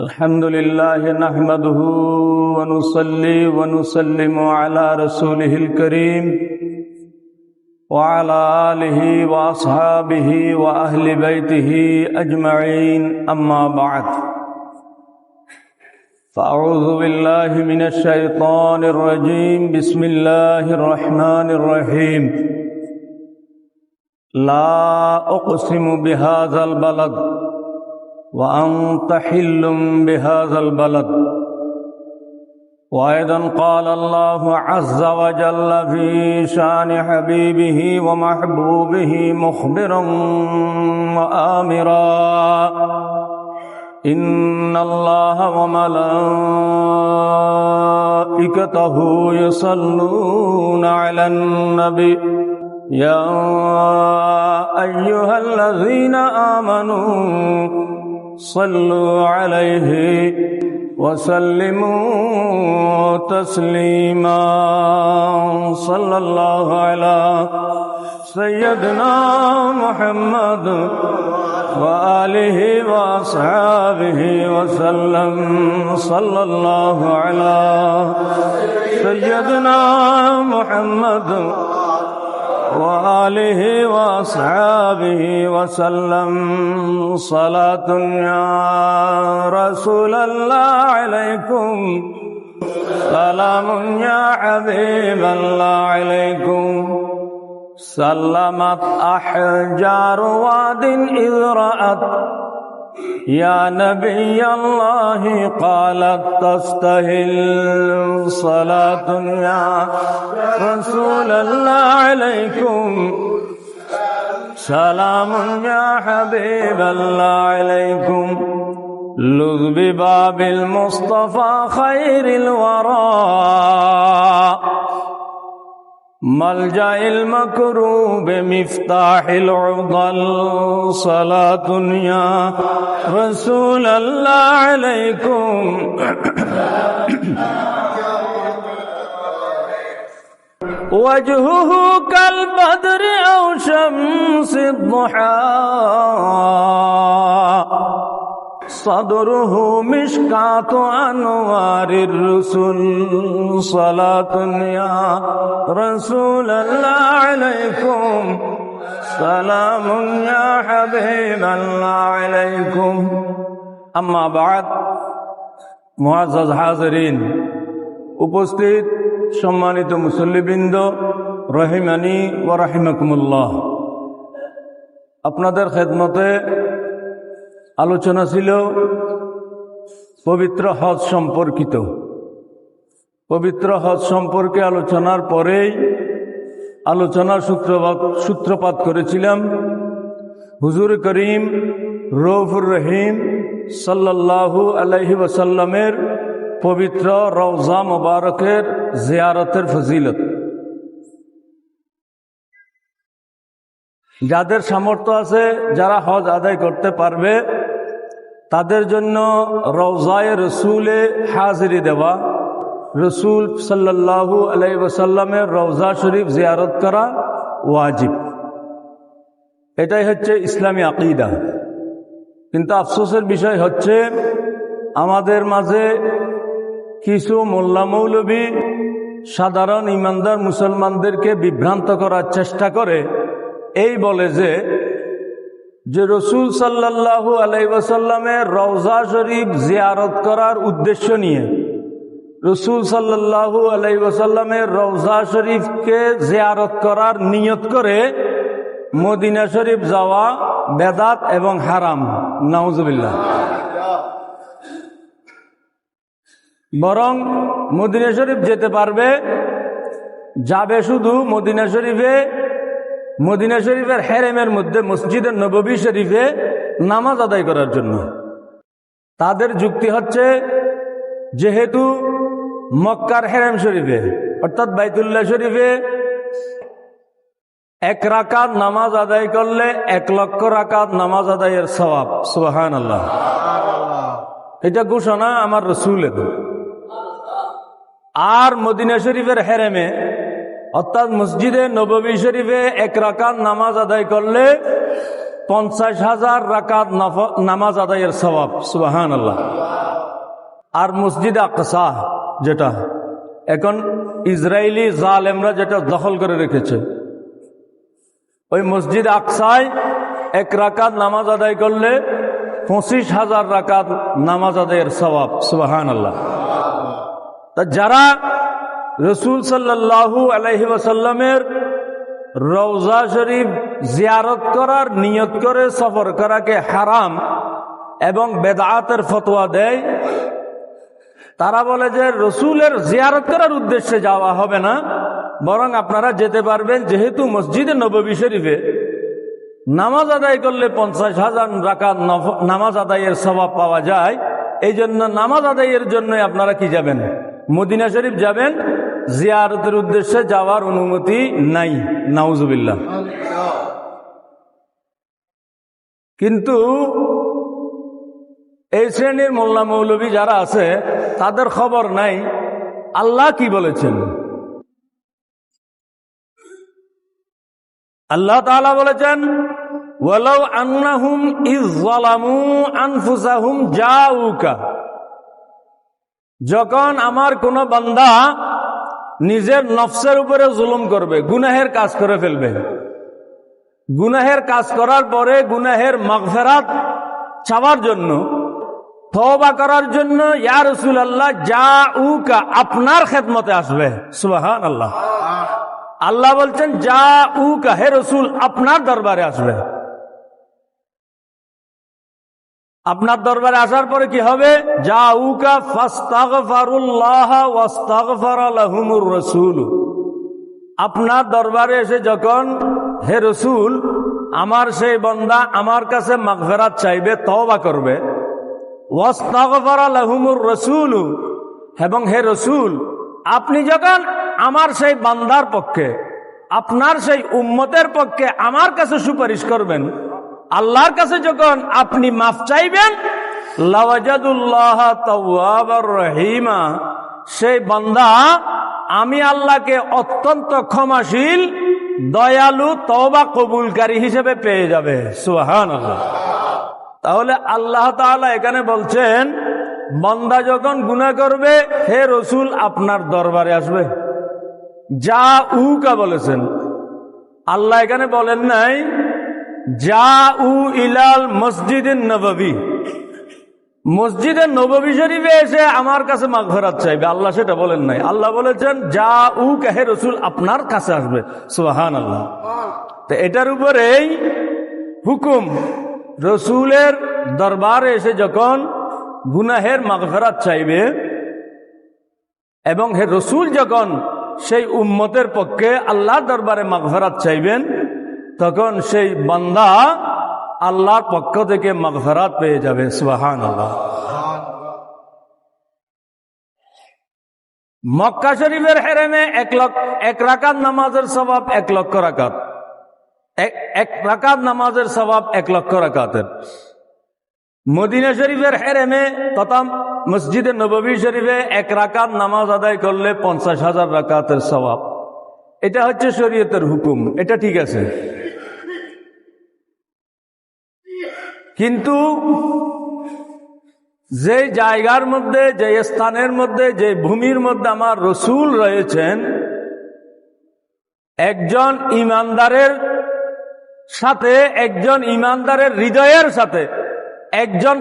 الحمد لله نحمده ونصلي ونسلم على رسوله الكريم وعلى آله وأصحابه وأهل بيته أجمعين أما بعد فأعوذ بالله من الشيطان الرجيم بسم الله الرحمن الرحيم لا أقسم بهذا البلد وأنت حل بهذا البلد وأيضا قال الله عز وجل في شأن حبيبه ومحبوبه مخبرا وآمرا إن الله وملائكته يصلون على النبي يا أيها الذين آمنوا صلوا عليه وسلموا تسليما صلى الله على سيدنا محمد وآله وأصحابه وسلم صلى الله على سيدنا محمد وآله وأصحابه وسلم صلاة يا رسول الله عليكم سلام يا حبيب الله عليكم سلمت أحجار واد إذ رأت يا نبي الله قالت تستهل صلاة يا رسول الله عليكم سلام يا حبيب الله عليكم لذ بباب المصطفى خير الورى ملجأ المكروب مفتاح العضل صلاة يا رسول الله عليكم وجهه كالبدر أو شمس الضحى صدره مشكاة أنوار الرسل صلاة يا رسول الله عليكم سلام يا حبيب الله عليكم أما بعد মুআজ্জাজ হাজিরিন উপস্থিত সম্মানিত মুসল্লিবৃন্দ রহিমানি ওয়া রাহিমাকুমুল্লাহ, আপনাদের খেদমতে আলোচনা ছিল পবিত্র হজ সম্পর্কিত। পবিত্র হজ সম্পর্কে আলোচনার পরেই আলোচনার সূত্রপাত করেছিলাম হুজুর করিম রউফুর রহিম সাল্লাল্লাহু আলাইহি ওয়াসাল্লামের পবিত্র রওজা মুবারকের জিয়ারতের ফজিলত। যাদের সামর্থ্য আছে, যারা হজ আদায় করতে পারবে, তাদের জন্য রওজায়ে রসুলে হাজিরি দেওয়া, রসুল সাল্লাল্লাহু আলাইহি ওয়াসাল্লামের রওজা শরীফ জিয়ারত করা ওয়াজিব। এটাই হচ্ছে ইসলামী আকীদা। কিন্তু আফসোসের বিষয় হচ্ছে আমাদের মাঝে কিছু মোল্লা মৌলবী সাধারণ ইমানদার মুসলমানদেরকে বিভ্রান্ত করার চেষ্টা করে, এই বলে যে রসুল সাল্লাল্লাহু আলাইহি ওয়াসাল্লামের রওজা শরীফ জিয়ারত করার উদ্দেশ্য নিয়ে রসুল সাল্লাল্লাহু আলাইহি ওয়াসাল্লামের রওজা শরীফকে জিয়ারত করার নিয়ত করে মদিনা শরীফ যাওয়া বেদাত এবং হারাম, নাউজুবিল্লাহ। বরং মদিনা শরীফ যেতে পারবে, যাবে শুধু মদিনা শরীফের হেরেমের মধ্যে মসজিদে নববী শরীফে নামাজ আদায় করার জন্য। তাদের যুক্তি হচ্ছে, যেহেতু মক্কার হেরেম শরীফে অর্থাৎ বাইতুল্লাহ শরীফে 1 রাকাত নামাজ আদায় করলে 1 লক্ষ রাকাত নামাজ আদায়ের সওয়াব। সুবহানাল্লাহ। এটা ঘোষণা আমার রাসূলের। আর মদিনা শরীফের হেরেমে অর্থাৎ মসজিদে নববী শরীফে 1 রাকাত নামাজ আদায় করলে 50,000 রাকাত নামাজ আদায়ের সওয়াব। সুবহানাল্লাহ। আর মসজিদে আকসা, যেটা এখন ইসরায়েলি জালেমরা যেটা দখল করে রেখেছে, ওই মসজিদ আকসায় 1 রাকাত নামাজ আদায় করলে 25,000 রাকাত নামাজ আদায়ের সওয়াব। সুবহানাল্লাহ। তা যারা রাসূল সাল্লাল্লাহু আলাইহি ওয়াসাল্লামের রওজা শরীফ জিয়ারত করার নিয়ত করে সফর করাকে হারাম এবং বেদাতের ফতোয়া দেয়, তারা বলে যে রসুলের জিয়ারত করার উদ্দেশ্যে যাওয়া হবে না, বরং আপনারা যেতে পারবেন, যেহেতু মসজিদে নববী শরীফে নামাজ আদায় করলে 50,000 রাকাত নামাজ আদায়ের সওয়াব পাওয়া যায়। এই জন্য নামাজ আদায়ের জন্য আপনারা কি যাবেন? মদিনা শরীফ যাবেন। জিয়ারতের উদ্দেশ্যে যাওয়ার অনুমতি নাই। নাউজুবিল্লাহ। কিন্তু এই শ্রেণীর মোল্লা মৌলবী যারা আছে তাদের খবর নাই আল্লাহ কি বলেছেন। আল্লাহ তাআলা বলেছেন, ওয়ালাউ আন্নাহুম ইয যালামু আনফুসাহুম জাউকা, যখন আমার কোন বান্দা নিজের নফসের উপরে জুলুম করবে, গুনাহের কাজ করে ফেলবে, গুনাহের কাজ করার পরে গুনাহের মাগফিরাত চাওয়ার জন্য, তওবা করার জন্য, ইয়া রাসূলুল্লাহ জাউকা, আপনার খেদমতে আসবে। সুবহানাল্লাহ। আল্লাহ বলছেন জাউকা, হে রাসূল আপনার দরবারে আসবে। আপনার দরবারে আসার পরে কি হবে? জাউকা ফাস্তাগফিরুল্লাহ ওয়াস্তাগফারা লাহুমুর রাসূল, আপনার দরবারে এসে যখন হে রাসূল আমার সেই বান্দা আমার কাছে মাগফিরাত চাইবে, তওবা করবে, ওয়াস্তাগফারা লাহুমুর রাসূল, এবং হে রাসূল আপনি যখন আমার সেই বান্দার পক্ষে, আপনার সেই উম্মতের পক্ষে আমার কাছে সুপারিশ করবেন, আল্লাহর কাছে যখন আপনি মাফ চাইবেন, লাওয়াজাদুল্লাহ তাওয়াবার রহিমা, সেই বান্দা আমি আল্লাহকে অত্যন্ত ক্ষমাশীল, দয়ালু, তওবা কবুলকারী হিসেবে পেয়ে যাবে। সুবহানাল্লাহ। তাহলে আল্লাহ তাআলা এখানে বলছেন বান্দা যখন গুনাহ করবে, হে রাসূল আপনার দরবারে আসবে। জাউকা বলেছেন, আল্লাহ এখানে বলেন নাই জাউ ইলাল মসজিদিন নববী, মসজিদের নববী শরীফে এসে আমার কাছে মাগফিরাত চাইবে, আল্লাহ সেটা বলেন নাই। আল্লাহ বলেছেন জাউকা, হে রাসূল আপনার কাছে আসবে। সুবহানাল্লাহ। তো এটার উপরেই হুকুম, রসুলের দরবারে এসে যখন গুনাহের মাগফিরাত চাইবে এবং হে রসুল যখন সেই উম্মতের পক্ষে আল্লাহর দরবারে মাগফিরাত চাইবেন, তখন সেই বান্দা আল্লাহর পক্ষ থেকে মাগফিরাত পেয়ে যাবে। সুবহানাল্লাহ। মক্কা শরীফের হেরেমে 1 রাকাত নামাজের সওয়াব 1 লক্ষ রাকাত, 1 রাকাত নামাজের সওয়াব 1 লক্ষ রাকাতের। মদিনা শরীফের হেরেমে তথা মসজিদে নববী শরীফে 1 রাকাত নামাজ আদায় করলে 50,000 রাকাতের সওয়াব। এটা হচ্ছে শরীয়তের হুকুম, এটা ঠিক আছে। কিন্তু যে জায়গার মধ্যে, যে স্থানের মধ্যে, যে ভূমির মধ্যে আমার রসুল রয়েছেন, একজন ইমানদারের সাথে, একজন ইমানদারের হৃদয়ের সাথে, একজন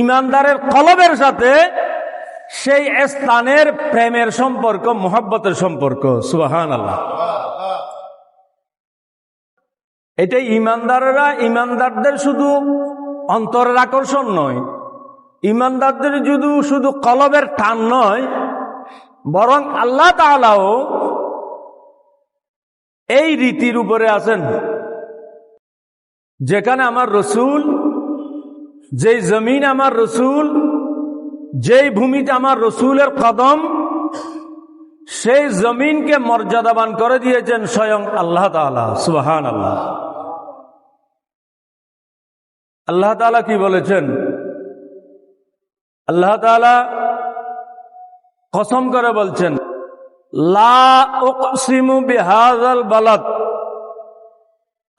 ইমানদারের কলবের সাথে সেই স্থানের প্রেমের সম্পর্ক, মোহাব্বতের সম্পর্ক। সুবহানাল্লাহ। এটাই ইমানদারেরা, ইমানদারদের শুধু অন্তরের আকর্ষণ নয়, ইমানদারদের শুধু কলবের টান নয়, বরং আল্লাহ তাআলাও এই রীতির উপরে আছেন। যেখানে আমার রসুল, যেই জমিন আমার রসুল, যেই ভূমিতে আমার রসুলের কদম, সেই জমিনকে মর্যাদাবান করে দিয়েছেন স্বয়ং আল্লাহ তাআলা। সুবহানাল্লাহ। আল্লাহ তাআলা কি বলেছেন? আল্লাহ তাআলা কসম করে বলছেন, লা উকসিমু বিহাযাল বালাদ,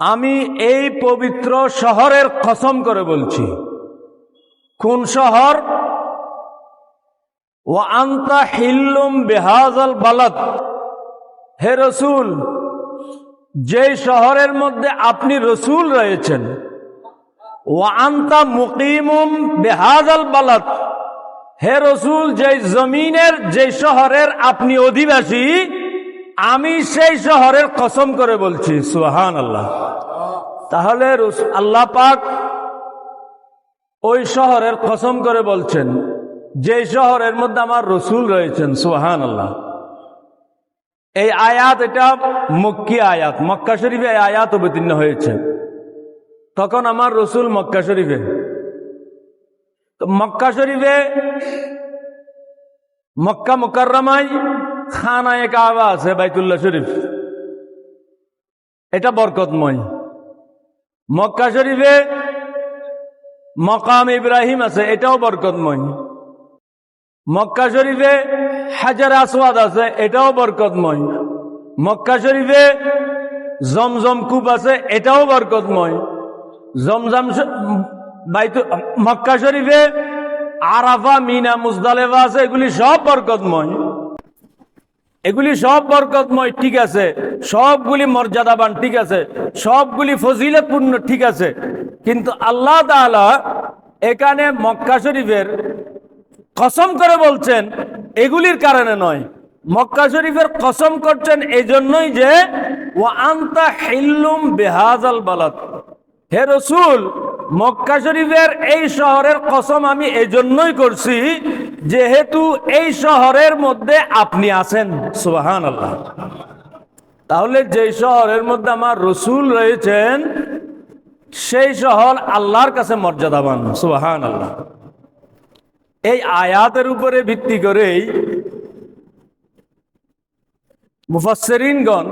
আমি এই পবিত্র শহরের কসম করে বলছি। কোন শহর? ওয়া আনতা হিল্লুম বিহাযাল বালাদ, হে রসুল, যেই শহরের মধ্যে আপনি রসুল রয়েছেন, ওয়া আনতা মুকিমুম বিহাযাল বালাদ, হে রসুল, যেই জমিনের যে শহরের আপনি অধিবাসী, আমি সেই শহরের কসম করে বলছি। সুবহানাল্লাহ। তাহলে আল্লাহ পাক ওই শহরের কসম করে বলছেন যে শহরের মধ্যে আমার রসুল রয়েছেন। সুবহানাল্লাহ। এই আয়াত, এটা মক্কি আয়াত, মক্কা শরীফে এই আয়াত অবতীর্ণ হয়েছে। তখন আমার রসুল মক্কা শরীফে। তো মক্কা শরীফে, মক্কা মুকাররমায় খানায়ে কাবা আছে, বাইতুল্লাহ শরীফ, এটা বরকতময়। মক্কা শরীফে মকাম ইব্রাহিম আছে, এটাও বরকতময়। মক্কা শরীফে হাজার আসওয়াদ আছে, এটাও বরকতময়। মক্কা শরীফে জমজম কূপ আছে, এটাও বরকতময়। জমজম মক্কা শরীফে আরাফা, মিনা, মুজদালেফা আছে, এগুলি সব বরকতময়। এগুলি সব বরকতময়, ঠিক আছে, সবগুলি মর্যাদাবান, ঠিক আছে, সবগুলি ফজিলতপূর্ণ, ঠিক আছে। কিন্তু আল্লাহ তাআলা এখানে মক্কা শরীফের কসম করে বলছেন এগুলির কারণে নয়। মক্কা শরীফের কসম করছেন এই জন্যই যে ওয়া আনতা হিল্লুম বিহাযাল বালাদ, হে রসুল, মক্কা শরীফের এই শহরের কসম আমি এই জন্যই করছি যেহেতু এই শহরের মধ্যে আপনি আছেন। সুবহানাল্লাহ। তাহলে যে শহরের মধ্যে আমার রসুল রয়েছেন সেই শহর আল্লাহর কাছে মর্যাদাবান। সুবহানাল্লাহ। এই আয়াতের উপরে ভিত্তি করেই মুফাসসিরিনগণ,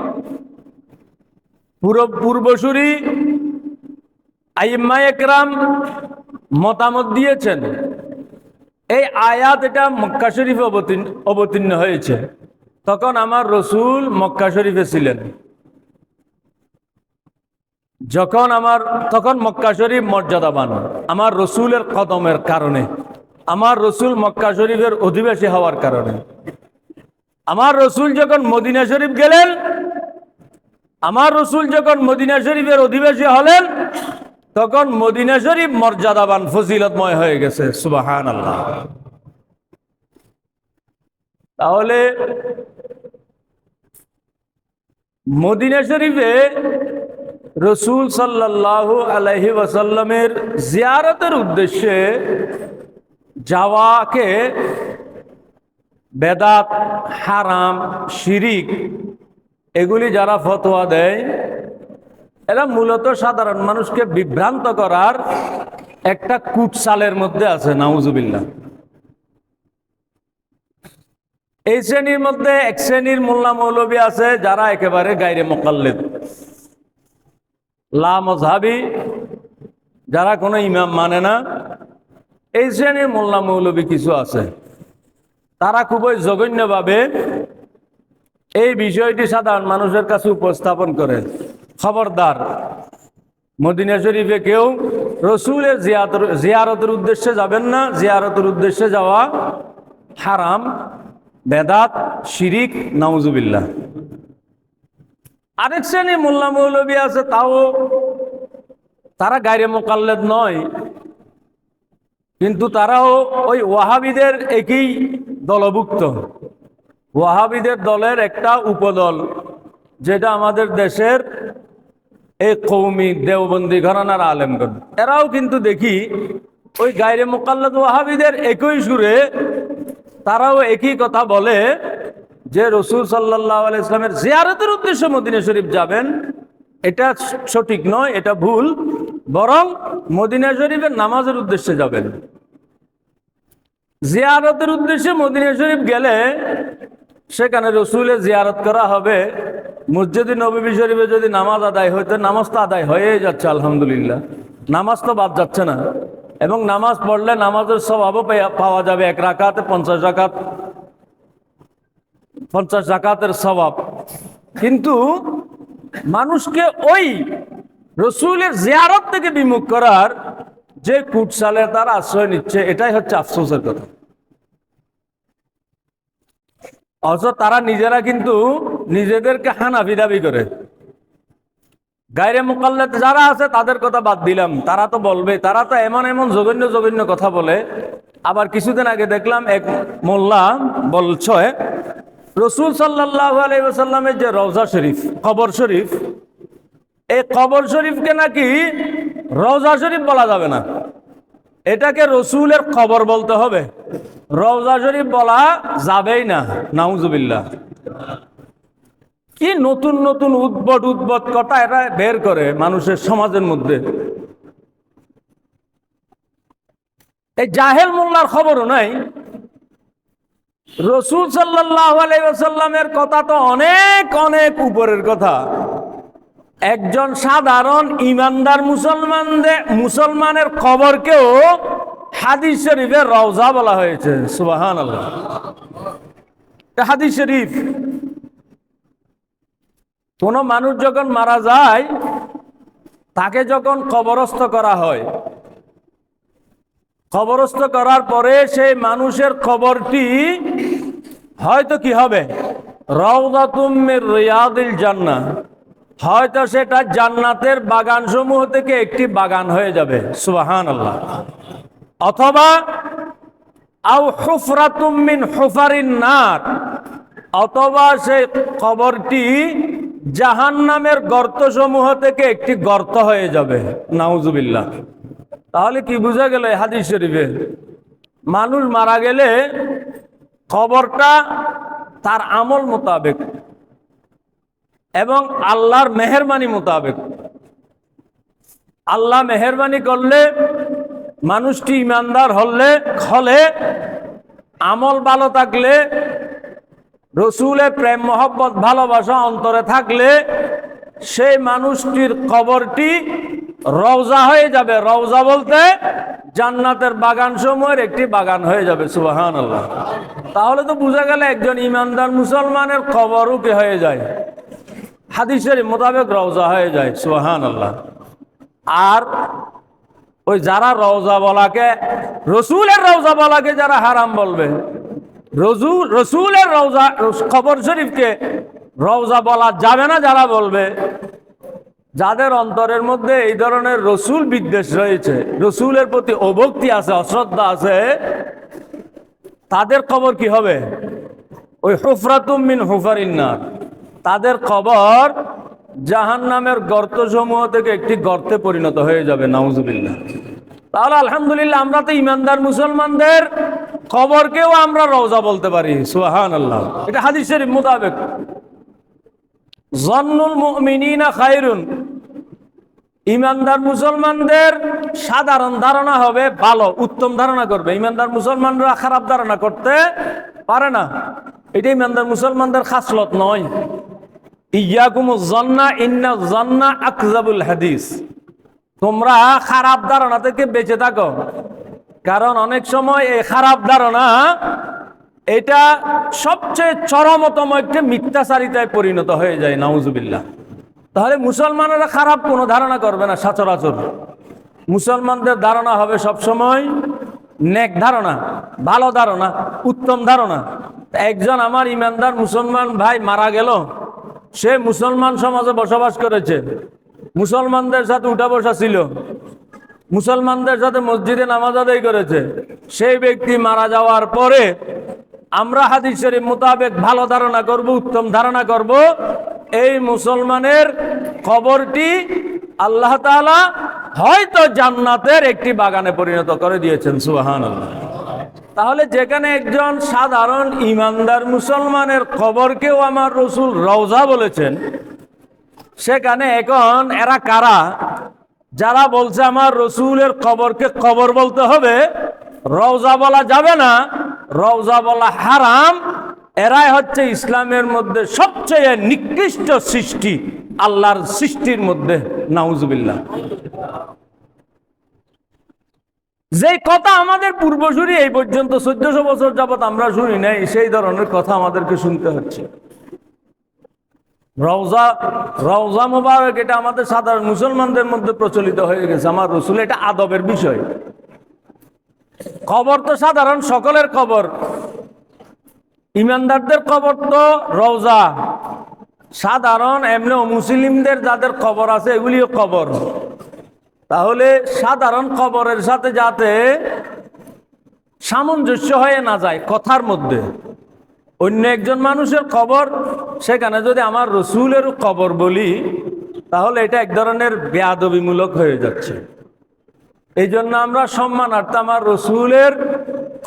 পূর্বসূরি আইম্মায়ে কেরাম মতামত দিয়েছেন এই আয়াত এটা মক্কা শরীফে অবতীর্ণ হয়েছে। তখন আমার রসুল মক্কা শরীফে ছিলেন। তখন মক্কা শরীফ মর্যাদাবান আমার রসুলের কদমের কারণে, আমার রসুল মক্কা শরীফের অধিবাসী হওয়ার কারণে। আমার রসুল যখন মদিনা শরীফ গেলেন, আমার রসুল যখন মদিনা শরীফের অধিবাসী হলেন, তখন মদিনা শরীফ মর্যাদাবান, ফজিলতময় হয়ে গেছে। সুবহানাল্লাহ। তাহলে মদিনা শরীফে রসুল সাল্লাল্লাহু আলাইহি ওয়াসাল্লামের জিয়ারতের উদ্দেশ্যে যাওয়াকে বেদাত, হারাম, শিরিক এগুলি যারা ফতোয়া দেয়, এরা মূলত সাধারণ মানুষকে বিভ্রান্ত করার একটা কুটচালের মধ্যে আছে। নাউজুবিল্লাহ। এই শ্রেণীর মধ্যে এক শ্রেণীর মোল্লা মৌলবী আছে যারা একেবারে গায়রে মুকাল্লিদ, লা মাযহাবী, যারা কোনো ইমাম মানে না। এই শ্রেণীর মোল্লা মৌলবী কিছু আছে, তারা খুবই জঘন্যভাবে এই বিষয়টি সাধারণ মানুষের কাছে উপস্থাপন করে। খবরদার, মদিনা শরীফে কেউ রসুলের জিয়ারতের উদ্দেশ্যে যাবেন না। জিয়ারতের উদ্দেশ্যে যাওয়া হারাম, বেদাত, শিরিক, নাউজুবিল্লাহ। আরেক শ্রেণী মোল্লা মৌলবী আছে, তারা গায়রে মুকাল্লিদ নয়, কিন্তু তারাও ওই ওয়াহাবিদের একই দলভুক্ত। ওয়াহাবিদের দলের একটা উপদল, যেটা আমাদের দেশের এই কওমি দেওবন্দি ঘরানার আলেমগণ, এরাও কিন্তু দেখি ওই গায়রে মুকাল্লিদ ওয়াহাবিদের একই সুরে তারাও একই কথা বলে যে রসুল সাল্লাল্লাহু আলাইহি ওয়াসাল্লামের জিয়ারতের উদ্দেশ্যে মদিনা শরীফ যাবেন। এটা সঠিক নয়, এটা ভুল। বরং মদিনা শরীফের নামাজের উদ্দেশ্যে যাবেন। জিয়ারতের উদ্দেশ্যে মদিনা শরীফ গেলে সেখানে রসুলের জিয়ারত করা হবে। মসজিদে নববী শরীফে যদি নামাজ আদায় হইতো, নামাজ তো আদায় হয়ে যাচ্ছে আলহামদুলিল্লাহ, নামাজ তো বাদ যাচ্ছে না। এবং নামাজ পড়লে নামাজের স্বভাবও পাওয়া যাবে। এক রাকাতে 50 রাকাতের স্বভাব। কিন্তু মানুষকে ওই রসুলের জিয়ারত থেকে বিমুখ করার যে কুটচালে তারা আশ্রয় নিচ্ছে, এটাই হচ্ছে আফসোসের কথা। অথচ তারা নিজেরা কিন্তু নিজেদেরকে হানাফি দাবি করে। গায়রে মুকাল্লাদ যারা আছে তাদের কথা বাদ দিলাম, তারা তো বলবে, তারা তো এমন এমন জঘন্য জঘন্য কথা বলে। আবার কিছুদিন আগে দেখলাম এক মোল্লা বলছে রসুল সাল্লাল্লাহু আলাইহি ওয়াসাল্লামের যে রওজা শরীফ, কবর শরীফ, এই কবর শরীফকে নাকি রওজা শরীফ বলা যাবে না, এটাকে রসুলের কবর বলতে হবে, রওজা শরীফ বলা যাবেই না। নাউজুবিল্লাহ। কি নতুন নতুন উদ্ভট উদ্ভট কথা এটা বের করে মানুষের সমাজের মধ্যে। এই জাহেল মোল্লার খবরও নাই। রসুল সাল্লাল্লাহু আলাইহি ওয়াসাল্লামের কথা তো অনেক অনেক উপরের কথা। একজন সাধারণ ইমানদার মুসলমানের কবরকেও হাদিস শরীফের রওজা বলা হয়েছে। সুবহানাল্লাহ। হাদিস শরীফ। কোন মানুষ যখন মারা যায়, তাকে যখন কবরস্থ করা হয়, কবরস্থ করার পরে সেই মানুষের কবরটি হয়তো কি হবে, রাউযাতুম মির রিয়াদিল জান্নাহ, হয়তো সেটা জান্নাতের বাগান সমূহ থেকে একটি বাগান হয়ে যাবে। সুবহানাল্লাহ। অথবা আও হুফরাতুম মিন হুফারিন নার, অথবা সেই কবরটি জাহান্নামের গর্ত সমূহ থেকে একটি গর্ত হয়ে যাবে। নাউজুবিল্লাহ। তাহলে কি বোঝা গেল এই হাদিস শরীফে? মানুষ মারা গেলে কবরটা তার আমল মোতাবেক এবং আল্লাহর মেহেরবানি মোতাবেক, আল্লাহ মেহেরবানি করলে, মানুষটি ইমানদার হলে, আমল ভালো থাকলে, রসুলের প্রেম মহব্বত ভালোবাসা অন্তরে থাকলে, সেই মানুষটির কবরটি রওজা হয়ে যাবে। রওজা বলতে জান্নাতের বাগান সমূহের একটি বাগান হয়ে যাবে। সুবহানাল্লাহ। তাহলে তো বোঝা গেল একজন ইমানদার মুসলমানের কবরও কি হয়ে যায়, হাদিসের মোতাবেক রওজা হয়ে যায়। সুবহানাল্লাহ। আর ওই যারা রওজা বলাকে, রসুলের রওজা বলাকে যারা হারাম বলবে, রসুলের রওজা, কবর শরীফকে রওজা বলা যাবে না যারা বলবে, যাদের অন্তরের মধ্যে এই ধরনের রসুল বিদ্বেষ রয়েছে, রসুলের প্রতি অভক্তি আছে, অশ্রদ্ধা আছে, তাদের কবর কি হবে, ওই হুফরাতুম মিন হুফারিন নার, তাদের কবর জাহান্নামের গর্ত সমূহ থেকে একটি গর্তে পরিণত হয়ে যাবে। নাউজুবিল্লাহ। তাহলে আলহামদুলিল্লাহ, আমরা তো ইমানদার মুসলমানদের কবরকেও আমরা রওজা বলতে পারি। সুবহানাল্লাহ। এটা হাদিস শরীফ মোতাবেক। যন্নুল মুমিনিনা খায়রুন, ইমানদার মুসলমানদের সাধারণ ধারণা হবে ভালো, উত্তম ধারণা করবে। ইমানদার মুসলমানরা খারাপ ধারণা করতে পারে না, এটা ইমানদার মুসলমানদের খাসলত নয়। ইয়াকুমুজ যন্না ইন্না যন্না আকযাবুল হাদিস, তোমরা খারাপ ধারণা থেকে বেঁচে থাকো, কারণ অনেক সময় এই খারাপ ধারণা এটা সবচেয়ে চরমতম একটি মিথ্যাচারিতায় পরিণত হয়ে যায়। নাউজুবিল্লাহ। তাহলে মুসলমানেরা খারাপ কোনো ধারণা করবে না সচরাচর। মুসলমানদের ধারণা হবে সবসময় নেক ধারণা, ভালো ধারণা, উত্তম ধারণা। একজন আমার ইমানদার মুসলমান ভাই মারা গেল, সে মুসলমান সমাজে বসবাস করেছে, মুসলমানদের সাথে উঠা বসা ছিল, মুসলমানদের সাথে মসজিদে নামাজ আদায় করেছে, সেই ব্যক্তি মারা যাওয়ার পরে আমরা হাদিস শরীফ মোতাবেক ভালো ধারণা করব, উত্তম ধারণা করব, এই মুসলমানের কবরটি আল্লাহ তাআলা হয়তো জান্নাতের একটি বাগানে পরিণত করে দিয়েছেন। সুবহানাল্লাহ। তাহলে যেখানে একজন সাধারণ ইমানদার মুসলমানের কবরকেও আমার রসুল রওজা বলেছেন, সেখানে এখন এরা কারা যারা বলছে আমার রসুলের কবরকে কবর বলতে হবে, রওজা বলা যাবে না, রওজা বলা হারাম, এরাই হচ্ছে ইসলামের মধ্যে সবচেয়ে নিকৃষ্ট সৃষ্টি, আল্লাহর সৃষ্টির মধ্যে। নাউজুবিল্লাহ। যে কথা আমাদের পূর্বসূরি এই পর্যন্ত 1400 বছর যাবত আমরা শুনি নাই, সেই ধরনের কথা আমাদেরকে শুনতে হচ্ছে। রওজা মুবারক এটা আমাদের সাধারণ মুসলমানদের মধ্যে প্রচলিত হয়ে গেছে, আমার রসুল, এটা আদবের বিষয়। কবর তো সাধারণ সকলের কবর, ইমানদারদের কবর তো রওজা, সাধারণ এমনি মুসলিমদের যাদের কবর আছে এগুলিও কবর। তাহলে সাধারণ কবরের সাথে যাতে সামঞ্জস্য হয়ে না যায় কথার মধ্যে, অন্য একজন মানুষের কবর সেখানে যদি আমার রসুলের কবর বলি তাহলে এটা এক ধরনের বেয়াদবিমূলক হয়ে যাচ্ছে। এই জন্য আমরা সম্মানার্থে আমার রসুলের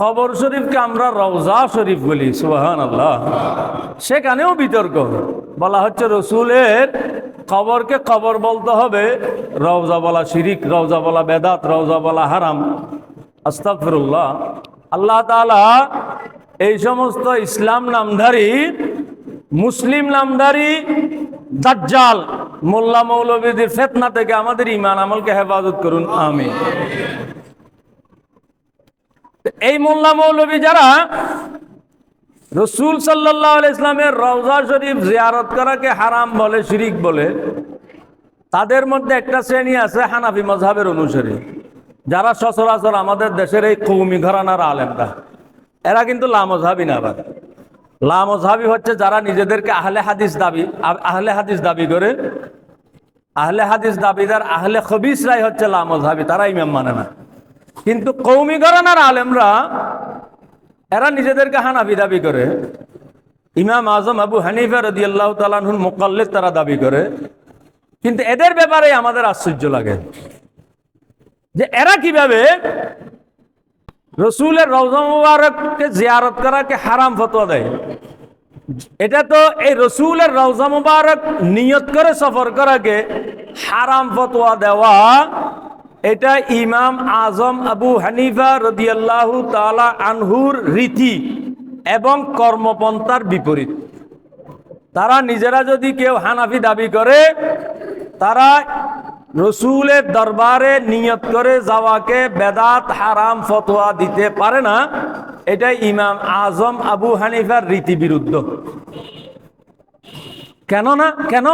কবর শরীফকে আমরা রওজা শরীফ বলি। সুবহানাল্লাহ। সেখানেও বিতর্ক, বলা হচ্ছে রসুলের কবরকে কবর বলতে হবে, রওজা বলা শিরিক, রওজা বলা বেদাত, রওজা বলা হারাম। আস্তাগফিরুল্লাহ। আল্লাহ তাআলা এই সমস্ত ইসলাম নামধারী, মুসলিম নামধারী দাজ্জাল মোল্লা মৌলবীদের ফিতনা থেকে আমাদের ঈমান আমলকে হেফাজত করুন, আমিন। এই মোল্লা মৌলবী যারা রসুল সাল্লাল্লাহু আলাইহি ইসলামের রওজা শরীফ জিয়ারত করাকে হারাম বলে, শিরিক বলে, তাদের মধ্যে একটা শ্রেণী আছে হানাফি মাযহাবের অনুসারী, যারা সচরাচর আমাদের দেশের এই কওমি ঘরানার আলেমরা। এরা কিন্তু লামযহাবী না। আবার লামযহাবী হচ্ছে যারা নিজেদেরকে আহলে হাদিস দাবি করে। আহলে হাদিস দাবিদার আহলে খবিসরাই হচ্ছে লামযহাবী, তারা ইমাম মানে না। কিন্তু কওমি ঘরানার আলেমরা এরা নিজেদেরকে হানাফি দাবি করে। ইমাম আজম আবু হানিফা রাদিয়াল্লাহু তাআলা আনহুর মুকাল্লিদ তারা দাবি করে। কিন্তু এদের ব্যাপারে আমাদের আশ্চর্য লাগে যে এরা কিভাবে রসুলের রওজা মুবারককে জিয়ারত করাকে হারাম ফতোয়া দেয়। এটা তো এই রসুলের রওজা মুবারক নিয়ত করে সফর করাকে হারাম ফতোয়া দেওয়া, এটা ইমাম আজম আবু হানিফা রাদিয়াল্লাহু তাআলা আনহুর রীতি এবং কর্মপন্থার বিপরীত। তারা নিজেরা যদি কেউ হানাফি দাবি করে, তারা রসুলের দরবারে নিয়ত করে যাওয়াকে বেদাত হারাম ফতোয়া দিতে পারে না। এটা ইমাম আজম আবু হানিফার রীতি বিরুদ্ধ। কেন না? কেন?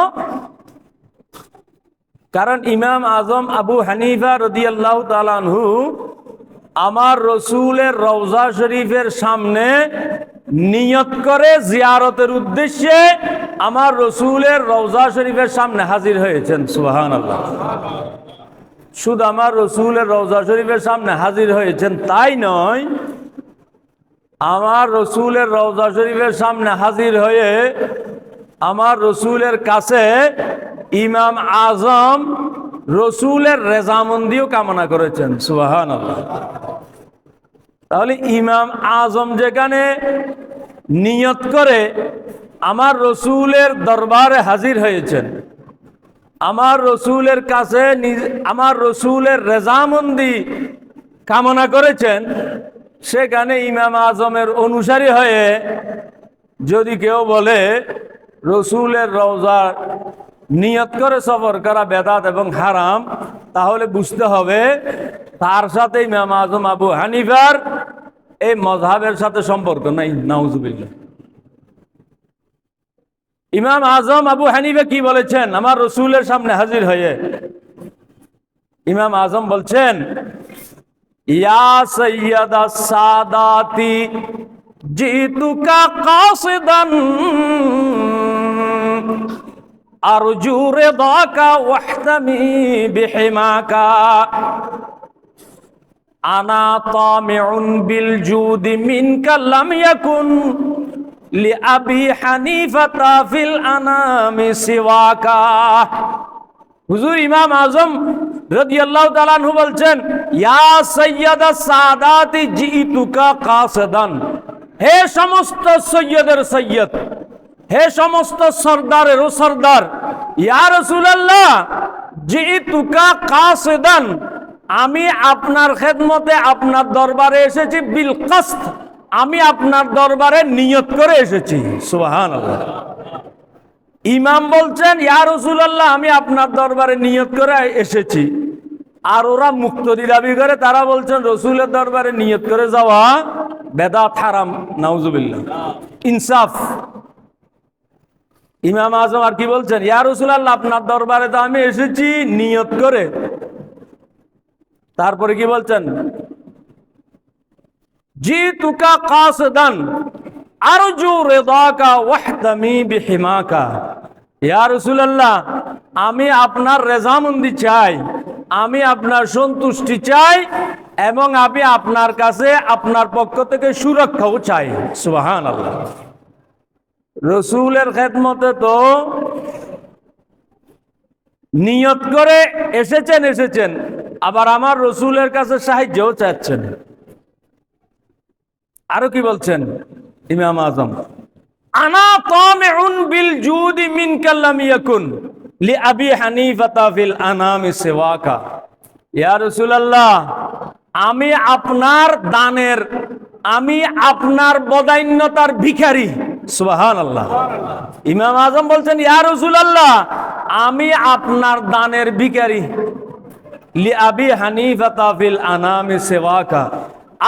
কারণ ইমাম আজম আবু হানিফা রাদিয়াল্লাহু তাআলা আনহু আমার রসুলের রওজা শরীফের সামনে নিয়ত করে জিয়ারতের উদ্দেশ্যে আমার রসুলের রওজা শরীফের সামনে হাজির হয়েছেন। সুবহানাল্লাহ। শুধু আমার রসুলের রওজা শরীফের সামনে হাজির হয়েছেন তাই নয়, আমার রসুলের রওজা শরীফের সামনে হাজির হয়ে আমার রসুলের কাছে ইমাম আজম রসুলের রেজামন্দিও কামনা করেছেন। সুবহানাল্লাহ। তাহলে ইমাম আজম যেখানে নিয়ত করে আমার রসুলের দরবারে হাজির হয়েছেন, আমার রসুলের কাছে আমার রসুলের রেজামন্দি কামনা করেছেন, সেখানে ইমাম আজমের অনুসারী হয়ে যদি কেউ বলে রসুলের রওজা নিয়ত করে সফর করা বেদাত এবং হারাম, তাহলে বুঝতে হবে তার সাথে ইমাম আজম আবু হানিফার এই মযহাবের সাথে সম্পর্ক নাই। নাউজুবিল্লাহ। ইমাম আজম আবু হানিফা কি বলেছেন আমার রসুলের সামনে হাজির হয়ে? ইমাম আজম বলছেন, ইয়া সাইয়্যিদাস সাদাতি জিতুকা কাসিদান আরজু রিদাকা ওয়াহতামি বিহিমাকা আনা তামিউন বিল জুদি মিনকা লাম ইয়াকুন লিআবি হানিফাতা ফিল আনামি সিওয়াকা। হুজুর ইমাম আজম রাদিয়াল্লাহু তাআলা আনহু বলছেন, ইয়া সাইয়্যিদাস সাদাতি জিতুকা কাসিদান, হে সমস্ত সৈয়দের সৈয়দ, হে সমস্ত সরদারেরও সরদার, ইয়া রাসূলুল্লাহ জিতুকা কাসিদান, আমি আপনার খেদমতে আপনার দরবারে এসেছি বিল কাসদ, আমি আপনার দরবারে নিয়ত করে এসেছি। সুবহানাল্লাহ। ইমাম বলছেন, ইয়া রাসূলুল্লাহ আমি আপনার দরবারে নিয়ত করে এসেছি। আর ওরা মুক্তদি দাবি করে, তারা বলছেন রসুলের দরবারে নিয়ত করে যাওয়া বেদাত হারাম। নাউজুবিল্লাহ। ইনসাফ। ইমাম আজম আর কি বলছেন, ইয়া রাসূলুল্লাহ আপনার দরবারে তো আমি এসেছি নিয়ত করে। তারপরে কি বলছেন, জিতুকা কাসদান, আরজু রিদাকা ওয়াহতামি বিহিমাকা। ইয়া রাসূলুল্লাহ, আমি আপনার রেজামন্দি চাই, আমি আপনার সন্তুষ্টি চাই, এবং আমি আপনার কাছে আপনার পক্ষ থেকে সুরক্ষাও চাই। সুবহানাল্লাহ। রসুলের খেদমতে তো নিয়ত করে এসেছেন, আবার আমার রসুলের কাছে সাহায্যও চাচ্ছেন। আরো কি বলছেন ইমাম আজম? আনা তামিউন বিল জুদি মিনকা লাম ইয়াকুন লি আবি হানিফাতা ফিল আনামি সিওয়াকা। ইয়া রাসূলুল্লাহ, আমি আপনার দানের, আমি আপনার বদান্যতার ভিখারি। সুবহানাল্লাহ। ইমাম আজম বলছেন, ইয়া রাসূলুল্লাহ, আমি আপনার দানের ভিখারি। লি আবি হানিফাতা ফিল আনামি সিওয়াকা।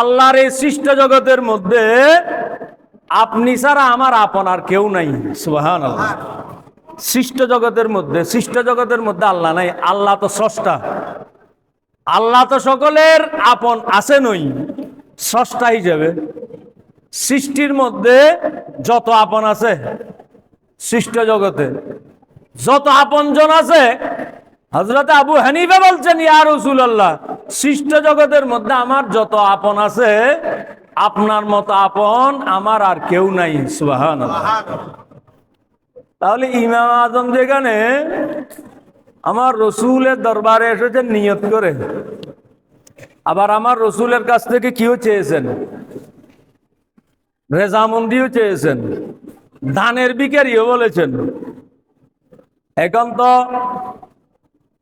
আল্লাহর এই সৃষ্ট জগতের মধ্যে আপনি ছাড়া আমার আপন আর কেউ নাই। সুবহানাল্লাহ। সৃষ্ট জগতের মধ্যে আল্লাহ নাই। আল্লাহ তো স্রষ্টা, আল্লাহ তো সকলের আপন আছেনই স্রষ্টা হিসেবে। সৃষ্টির মধ্যে যত আপন আছে, সৃষ্ট জগতে যত আপনজন আছে, হযরত আবু হানিফা বলছেন, ইয়া রাসূলুল্লাহ, সৃষ্ট জগতের মধ্যে আমার যত আপন আছে, আপনার মতো আপন আমার আর কেউ নাই। সুবহানাল্লাহ। তাহলে ইমাম আজম যেখানে আমার রসুলের দরবারে এসেছেন নিয়ত করে, আবার আমার রসুলের কাছ থেকে কিও চেয়েছেন, রেজামন্দিও চেয়েছেন, দানের ভিখারিও বলেছেন। এখন তো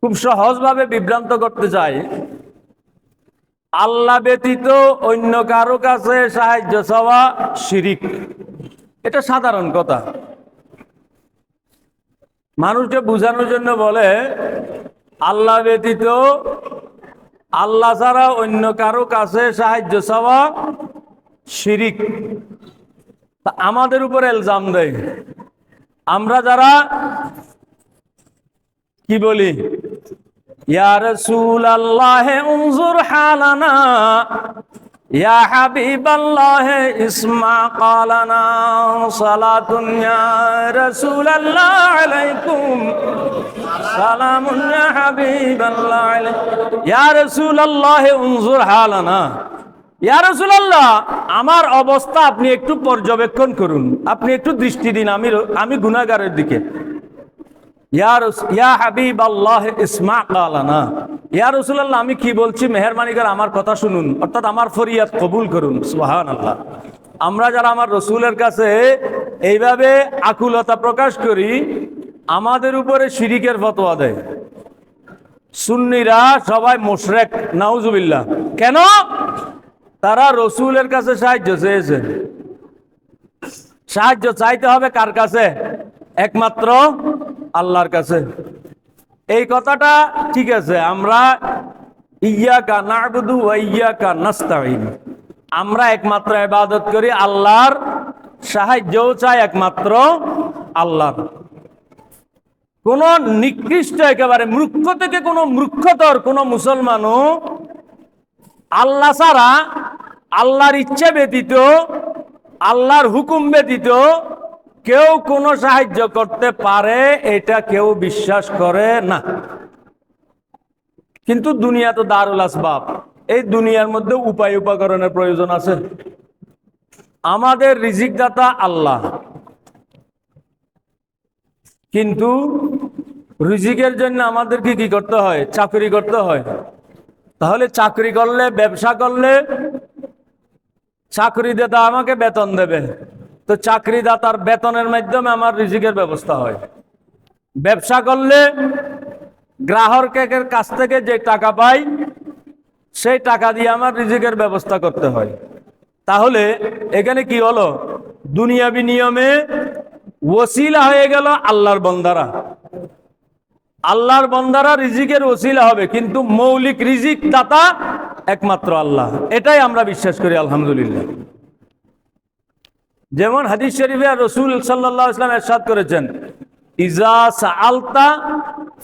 খুব সহজভাবে বিভ্রান্ত করতে চাই, আল্লাহ ব্যতীত অন্য কারো কাছে সাহায্য চাওয়া শিরিক। এটা সাধারণ কথা। মানুষকে বোঝানোর জন্য বলে আল্লাহ ব্যতীত, আল্লাহ ছাড়া অন্য কারো কাছে সাহায্য চাওয়া শিরিক। আমাদের উপর ইলজাম দেয়। আমরা যারা কি বলি, ইয়া রাসূলুল্লাহ উনজুর হালানা, ইয়া হাবিবাল্লাহ ইসমা কালানা, সালাতুন ইয়া রাসূলুল্লাহ আলাইকুম, সালামুন ইয়া হাবিবাল্লাহ আলাইকুম, ইয়া রাসূলুল্লাহ উনজুর হালানা। ইয়া রাসূলুল্লাহ, আমার অবস্থা আপনি একটু পর্যবেক্ষণ করুন, আপনি একটু দৃষ্টি দিন আমি গুনাহগারের দিকে। ইয়া হাবিবাল্লাহ ইসমা কালানা, ইয়া রাসূলুল্লাহ, আমি কি বলছি মেহেরবানি করে আমার কথা শুনুন, অর্থাৎ আমার ফরিয়াদ কবুল করুন। সুবহানাল্লাহ। আমরা যারা আমার রসুলের কাছে এইভাবে আকুলতা প্রকাশ করি, আমাদের উপরে শিরিকের ফতোয়া দেয়। সুন্নিরা সবাই মুশরিক, নাউজুবিল্লাহ। কেন? তারা রসুলের কাছে সাহায্য চেয়েছে। সাহায্য চাইতে হবে কার কাছে? একমাত্র আল্লাহর কাছে। এই কথাটা ঠিক আছে। আমরা ইয়্যাকা না'বুদু ওয়া ইয়্যাকা নাস্তাঈন, আমরা একমাত্র ইবাদত করি আল্লাহর, সাহায্যও চাই একমাত্র আল্লাহর। কোন নিকৃষ্ট একেবারে মূর্খ থেকে কোন মূর্খতর কোন মুসলমানও আল্লাহ ছাড়া, আল্লাহর ইচ্ছা ব্যতীত, আল্লাহর হুকুম ব্যতীত কেউ কোনো সাহায্য করতে পারে এটা কেউ বিশ্বাস করে না। কিন্তু দুনিয়া তো দারুল আসবাব, এই দুনিয়ার মধ্যে উপায় উপকরণের প্রয়োজন আছে। আমাদের রিজিক দাতা আল্লাহ, কিন্তু রিজিকের জন্য আমাদেরকে কি করতে হয়? চাকরি করতে হয়। তাহলে চাকরি করলে, ব্যবসা করলে চাকরিদাতা আমাকে বেতন দেবে, তো চাকরিদাতার বেতনের মাধ্যমে আমার রিজিকের ব্যবস্থা হয়। ব্যবসা করলে গ্রাহকের কাছ থেকে যে টাকা পাই, সেই টাকা দিয়ে আমার রিজিকের ব্যবস্থা করতে হয়। তাহলে এখানে কি হলো? দুনিয়াবি নিয়মে ওসিলা হয়ে গেল আল্লাহর বান্দারা। আল্লাহর বান্দারা রিজিকের ওসিলা হবে, কিন্তু মৌলিক রিজিক দাতা একমাত্র আল্লাহ। এটাই আমরা বিশ্বাস করি আলহামদুলিল্লাহ। যেমন হাদিস শরীফে রাসূল সাল্লাল্লাহু আলাইহি ওয়াসাল্লাম ইরশাদ করেছেন, ইজা সাআলতা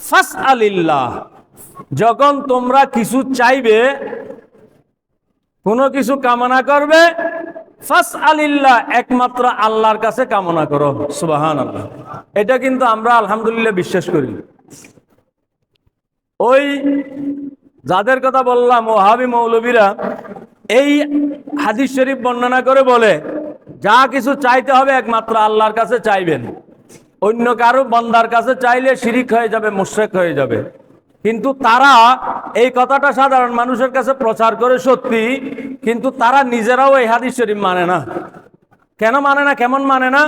ফাসআলিল্লাহ, যখন তোমরা কিছু চাইবে, কোনো কিছু কামনা করবে, ফাসআলিল্লাহ, একমাত্র আল্লাহর কাছে কামনা করো। সুবহানাল্লাহ। এটা কিন্তু আমরা আলহামদুলিল্লাহ বিশ্বাস করি। ওই যাদের কথা বললাম ওহাবি মৌলবীরা এই হাদিস শরীফ বর্ণনা করে বলে যা কিছু চাইতে হবে একমাত্র আল্লাহর কাছে চাইবেন, অন্য কারো বান্দার কাছে চাইলে শিরিক হয়ে যাবে, মুশরিক হয়ে যাবে। কিন্তু তারা এই কথাটা সাধারণ মানুষের কাছে প্রচার করে সত্যি, কিন্তু তারা নিজেরাও এই হাদিস শরীফ মানে না। কেন মানে না? কেমন মানে না?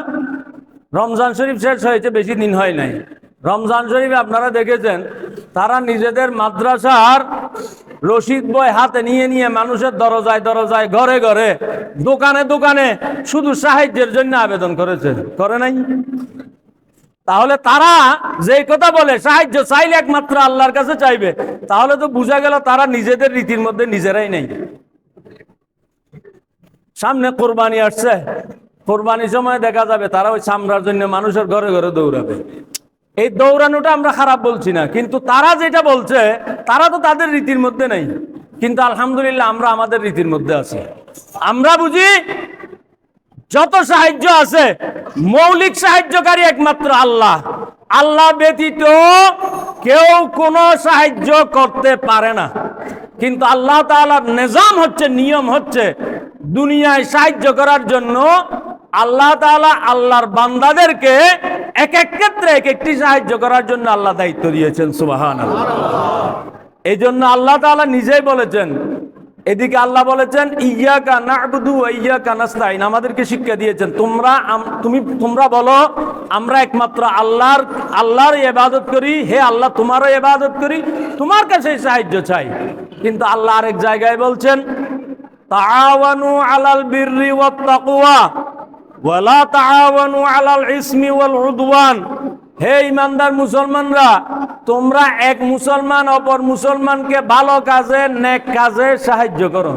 রমজান শরীফ শেষ হয়েছে, বেশি দিন হয় নাই। রমজান শরীফে আপনারা দেখেছেন তারা নিজেদের মাদ্রাসার রশিদ বই হাতে নিয়ে নিয়ে মানুষের দরজায় দরজায়, ঘরে ঘরে, দোকানে দোকানে শুধু সাহায্যের জন্য আবেদন করেছে, করে নাই? তাহলে তারা যেই কথা বলে সাহায্য চাইলে একমাত্র আল্লাহর কাছে চাইবে, তাহলে তো বোঝা গেল তারা নিজেদের রীতির মধ্যে নিজেরাই নেই। সামনে কোরবানি আসছে, কোরবানির সময় দেখা যাবে তারা ওই চামড়ার জন্য মানুষের ঘরে ঘরে দৌড়াবে। এই দৌড়ানোটা আমরা খারাপ বলছি না, কিন্তু তারা যেটা বলছে তারা তো তাদের রীতির মধ্যে নেই। কিন্তু আলহামদুলিল্লাহ আমরা আমাদের রীতির মধ্যে আছি। আমরা বুঝি যত সাহায্য আছে মৌলিক সাহায্যকারী একমাত্র আল্লাহ, আল্লাহ ব্যতীত কেউ কোনো সাহায্য করতে পারে না। কিন্তু আল্লাহ তাআলার নিজাম হচ্ছে, নিয়ম হচ্ছে, দুনিয়ায় সাহায্য করার জন্য আল্লাহ তাআলা আল্লাহর বান্দাদেরকে এক এক ক্ষেত্রে এক একটি সাহায্য করার জন্য আল্লাহ দায়িত্ব দিয়েছেন। সুবহানাল্লাহ। এই জন্য আল্লাহ তাআলা নিজেই বলেছেন, এদিকে আল্লাহ বলেছেন ইয়্যাকা না'বুদু ওয়া ইয়্যাকা নাস্তাইন, আমাদেরকে শিক্ষা দিয়েছেন তোমরা বলো আমরা একমাত্র আল্লাহর ইবাদত করি, হে আল্লাহ তোমারও ইবাদত করি, তোমার কাছে সাহায্য চাই। কিন্তু আল্লাহ আরেক জায়গায় বলছেন তাআওয়ানু আলাল বিররি ওয়াত তাকওয়া ওয়া লা তাআওয়ানু আলাল ইসমি ওয়াল উদওয়ান, হে ইমানদার মুসলমানরা, তোমরা এক মুসলমান অপর মুসলমানকে ভালো কাজে, নেক কাজে সাহায্য করো।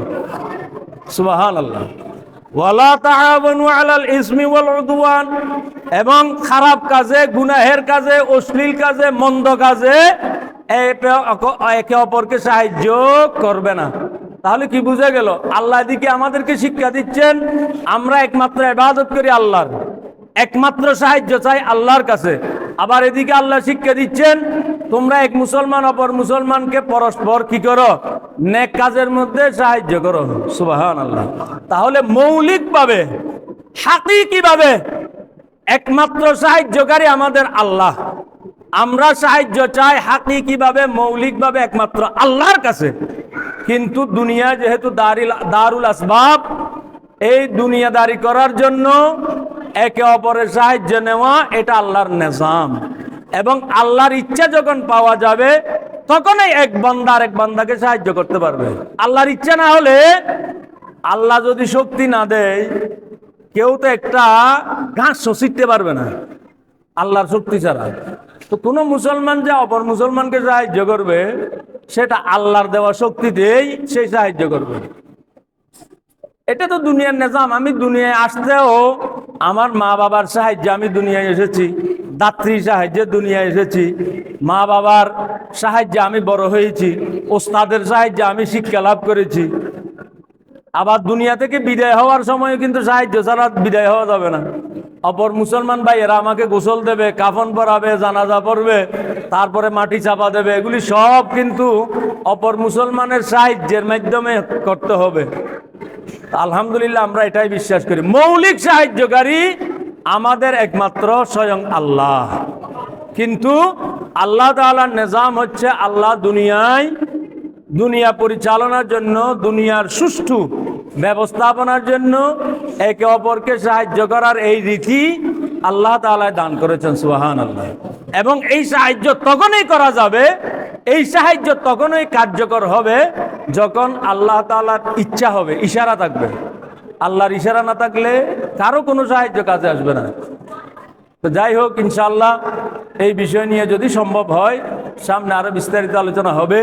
সুবহানাল্লাহ। ওয়ালা তাআওয়ানু আলাল ইসমি ওয়াল উদওয়ান, এবং খারাপ কাজে, গুনাহের কাজে, অশ্লীল কাজে, মন্দ কাজে একে অপরকে সাহায্য করবে না। তাহলে কি বুঝা গেল? আল্লাহ দিকে আমাদেরকে শিক্ষা দিচ্ছেন আমরা একমাত্র ইবাদত করি আল্লাহর, একমাত্র সাহায্য চাই আল্লাহর কাছে। আবার এদিকে আল্লাহ শিক্ষা দিচ্ছেন তোমরা এক মুসলমান অপর মুসলমানকে পরস্পর কি করো? নেক কাজের মধ্যে সাহায্য করো। সুবহানাল্লাহ। তাহলে মৌলিকভাবে, হাকিকিভাবে একমাত্র সাহায্যকারী আমাদের আল্লাহ। আমরা সাহায্য চাই হাকিকিভাবে, মৌলিকভাবে একমাত্র আল্লাহর কাছে। কিন্তু দুনিয়া যেহেতু দারুল আসবাব, এই দুনিয়াদারি করার জন্য একে অপরের সাহায্য নেওয়া এটা আল্লাহর নিজাম। এবং আল্লাহর ইচ্ছা যখন পাওয়া যাবে তখনই এক বান্দা আরেক বান্দাকে সাহায্য করতে পারবে। আল্লাহর ইচ্ছা না হলে, আল্লাহ যদি শক্তি না দেয়, কেউ তো একটা ঘাস ছিঁড়তে পারবে না আল্লাহর শক্তি ছাড়া। তো কোনো মুসলমান যে অপর মুসলমানকে সাহায্য করবে সেটা আল্লাহর দেওয়া শক্তিতেই সেই সাহায্য করবে। এটা তো দুনিয়ার নিজাম। আমি দুনিয়ায় আসতেও আমার মা বাবার সাহায্যে আমি দুনিয়ায় এসেছি, দাত্রীর সাহায্যে দুনিয়ায় এসেছি, মা বাবার সাহায্যে আমি বড় হয়েছি, ওস্তাদের সাহায্যে আমি শিক্ষা লাভ করেছি। আবার দুনিয়া থেকে বিদায় হওয়ার সময় কিন্তু সাহায্য ছাড়া বিদায় হওয়া যাবে না। অপর মুসলমান ভাইয়েরা আমাকে গোসল দেবে, কাফন পরাবে, জানাজা পড়বে, তারপরে মাটি চাপা দেবে, এগুলি সব কিন্তু অপর মুসলমানের সাহায্যের মাধ্যমে করতে হবে। আলহামদুলিল্লাহ আমরা এটাই বিশ্বাস করি, মৌলিক সাহায্যকারী আমাদের একমাত্র স্বয়ং আল্লাহ। কিন্তু আল্লাহ তাআলার নিজাম হচ্ছে আল্লাহ দুনিয়া পরিচালনার জন্য, দুনিয়ার সুষ্ঠু ব্যবস্থাপনার জন্য একে অপরকে সাহায্য করার এই রীতি আল্লাহ তাআলা দান করেছেন। সুবহানাল্লাহ। এবং এই সাহায্য তখনই করা যাবে, এই সাহায্য তখনই কার্যকর হবে যখন আল্লাহ তাআলার ইচ্ছা হবে, ইশারা থাকবে। আল্লাহর ইশারা না থাকলে কারো কোনো সাহায্য কাজে আসবে না। তো যাই হোক, ইনশাআল্লাহ এই বিষয় নিয়ে যদি সম্ভব হয় সামনে আরো বিস্তারিত আলোচনা হবে।